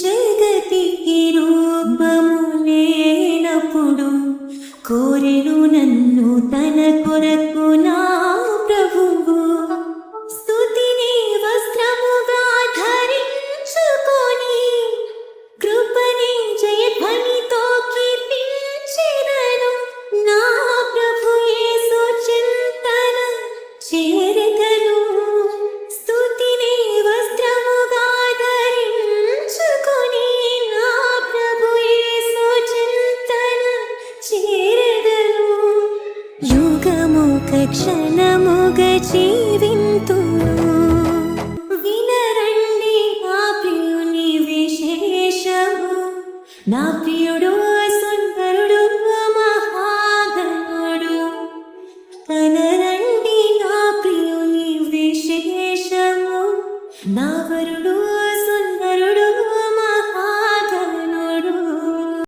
జగతికి రూపము లేనప్పుడు కోరెను నన్ను తన కొరకు నా ప్రభువు. స్తుతిని వస్త్రముగా ధరించుకొని కృపని జయధ్వనితో కీర్తించెదను. నా ప్రభు యేసు చింతన చేరెదను. స్తుతిని వస్త్రముగా ధరించుకొని నా ప్రభు యేసు చింతన చేరెదను. యుగముగ క్షణముగ జీవింతును. వినరండి నా ప్రియుని విశేషము. నా ప్రియుడు